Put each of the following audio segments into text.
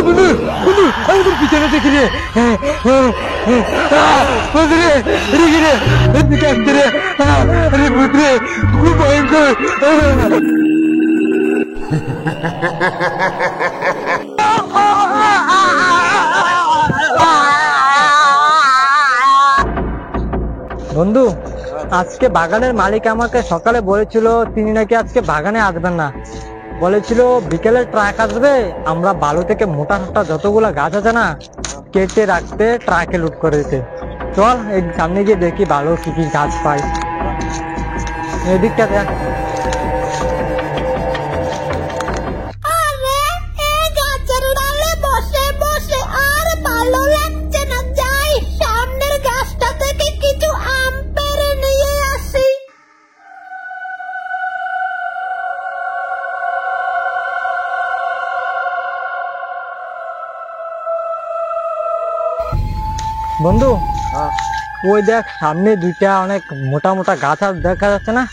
বন্ধু বন্ধু আমাদের পিছনে দেখি রে খুব ভয়ঙ্কর। বন্ধু আজকে বাগানের মালিক আমাকে সকালে বলেছিল তিনি নাকি আজকে বাগানে আসবেন না, বলেছিল বিকেলে ট্রাক আসবে, আমরা বালু থেকে মোটা মোটা যতগুলা গাছ আছে না কেটে রাখতে ট্রাকে লুট করে দিতে। চল এই সামনে গিয়ে দেখি ভালো কি কি গাছ পাই। এদিকটা দেখ। বন্ধু ওই দেখ সামনে দুইটা অনেক মোটা মোটা গাছ আর দেখা যাচ্ছে না?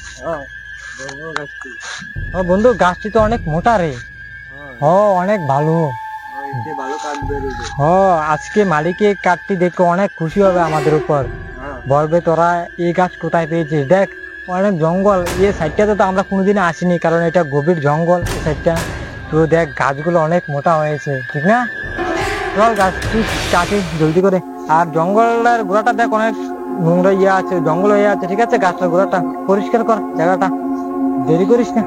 বন্ধু গাছটি তো অনেক মোটা রে। অনেক ভালো। আজকে মালিকে কাঠটি দেখে অনেক খুশি হবে আমাদের উপর, বলবে তোরা এই গাছ কোথায় পেয়েছিস। দেখ অনেক জঙ্গল, এই সাইডটাতে তো আমরা কোনোদিন আসিনি কারণ এটা গভীর জঙ্গল এই সাইডটা। তো দেখ গাছগুলো অনেক মোটা হয়েছে, ঠিক না? চল গাছ কাটি জলদি করে। আর জঙ্গলের গোড়াটা দেখ অনেক নোংরা ইয়ে আছে, জঙ্গল হয়ে আছে, ঠিক আছে? গাছটার গোড়াটা পরিষ্কার কর জায়গাটা, দেরি করিস না।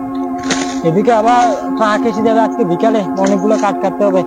এদিকে আবার ট্রাক এসে যাবে আজকে বিকালে, অনেকগুলো কাঠ কাটতে হবে।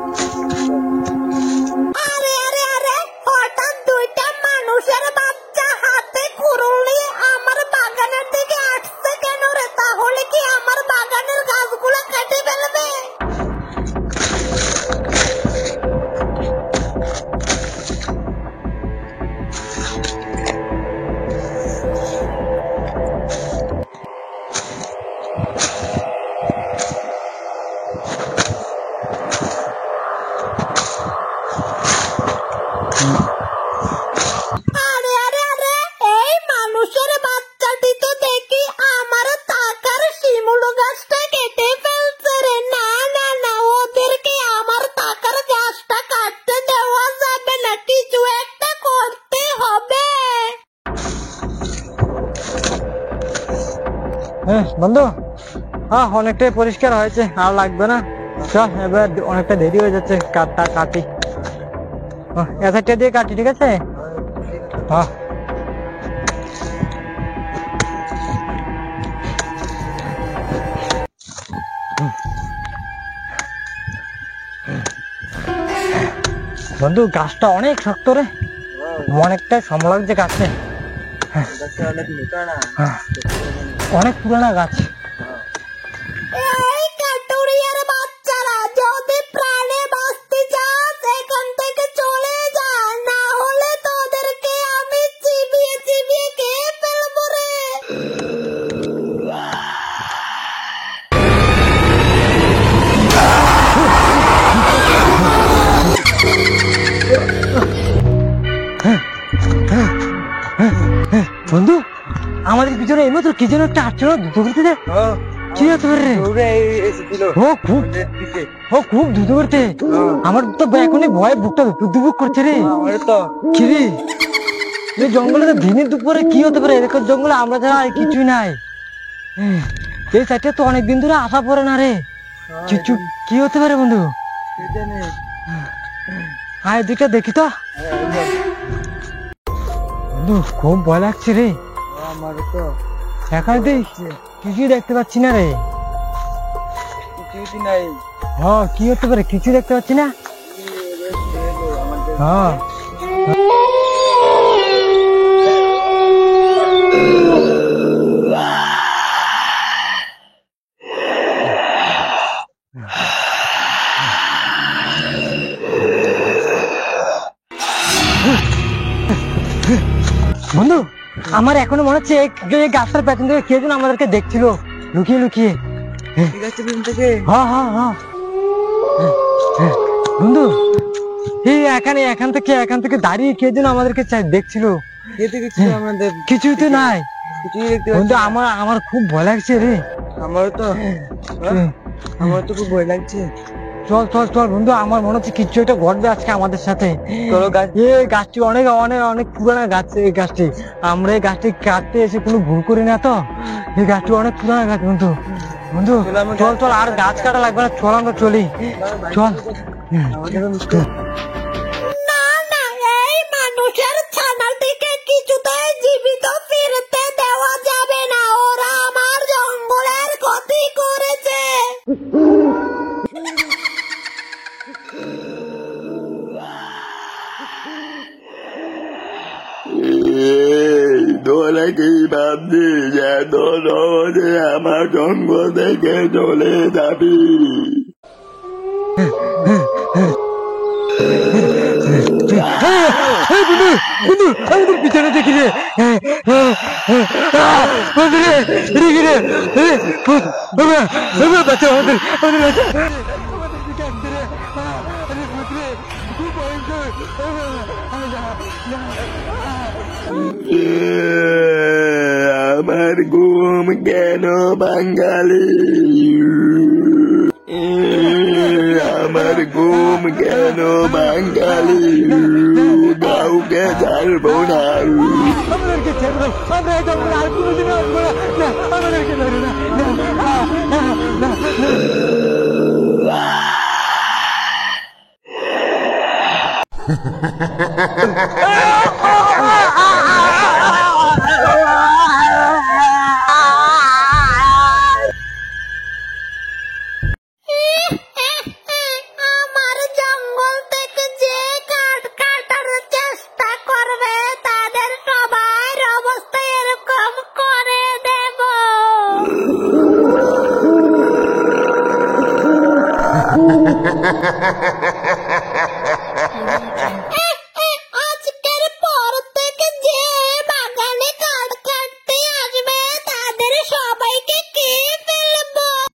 বন্ধু অনেকটাই পরিষ্কার হয়েছে, আর লাগবে না। চল এবার অনেকটা দেরি হয়ে যাচ্ছে, কাঠটা কাটি। দিয়ে কাটি, ঠিক আছে? বন্ধু গাছটা অনেক শক্ত রে, অনেকটা সময় লাগছে গাছে। অনেক পুরানা গাছ। বন্ধু আমাদের পিছনে এইমাত্র কি যেন একটা আসছিল, দ্রুত করতে কি হতে পারে? খুব দ্রুত করতে। আমার তো এখনই ভয়ে বুকটা দুবুক করছে রে। কি রে এই জঙ্গলে তো দিনের দুপুরে কি হতে পারে? এরকম জঙ্গলে আমরা ছাড়া আর কিছুই নাই। এই সাইডে তো অনেকদিন ধরে আসা পড়ে না রে। কি হতে পারে বন্ধু? হ্যাঁ এদিকটা দেখি তো। বন্ধু খুব ভয় লাগছে রে। আমার তো এখন কিছুই দেখতে পাচ্ছি না রে। কি হতে পারে? কিছু দেখতে পাচ্ছি না। বন্ধু আমার এখনো মনে হচ্ছে গাছটার পেছন থেকে কে যেন আমাদেরকে দেখছিল লুকিয়ে লুকিয়ে। বন্ধু এখান থেকে দাঁড়িয়ে কে যেন আমাদেরকে দেখছিল। কিছুই তো নাই। কিছুই দেখতে বন্ধু পাচ্ছি না। আমার আমার খুব ভয় লাগছে রে। আমারও তো খুব ভয় লাগছে। চল চল চল বন্ধু, আমার মনে হচ্ছে কিছু একটা ঘটবে আজকে আমাদের সাথে। চলো গাছ। এই গাছটি অনেক অনেক অনেক পুরানা গাছ। এই গাছটি আমরা এই গাছটি কাটতে এসে কোনো ভুল করি না তো। এই গাছটি অনেক পুরানা গাছ বন্ধু। বন্ধু চলো আমরা চল গাছ চল, আর গাছ কাটা লাগবে না, চল আমরা চলি চল। আমাদেরও মিষ্টি। না না, এই মানুষের ছানাটিকে কিছুতেই জীবিত ফিরতে দেওয়া যাবে না। ওরা আমার জঙ্গলের ক্ষতি করেছে। তোরা কি ভাবছিস এত সহজে আমার জঙ্গল থেকে চলে যাবি? বন্ধু বন্ধু আমাদের পিছনে দেখি রে। বন্ধু রে, দেখি রে, বাচ্চা আমাদের আমাদের বাচ্চা আমাদের দিকে আসছে রে। আরে ভূত রে, খুব ভয়ঙ্কর। আমার ঘুম কেন বাঙালি? আমার ঘুম কেন বাঙালি? কাউকে ছাড়বো না। আমাদেরকে ছেড়ে দাও, আমরা এই জঙ্গলে আর কোনোদিন আসবো না। আমাদেরকে ধরে না। আমার জঙ্গল থেকে যে কাঠ কাটার চেষ্টা করবে তাদের সবার অবস্থা এরকম করে দেব।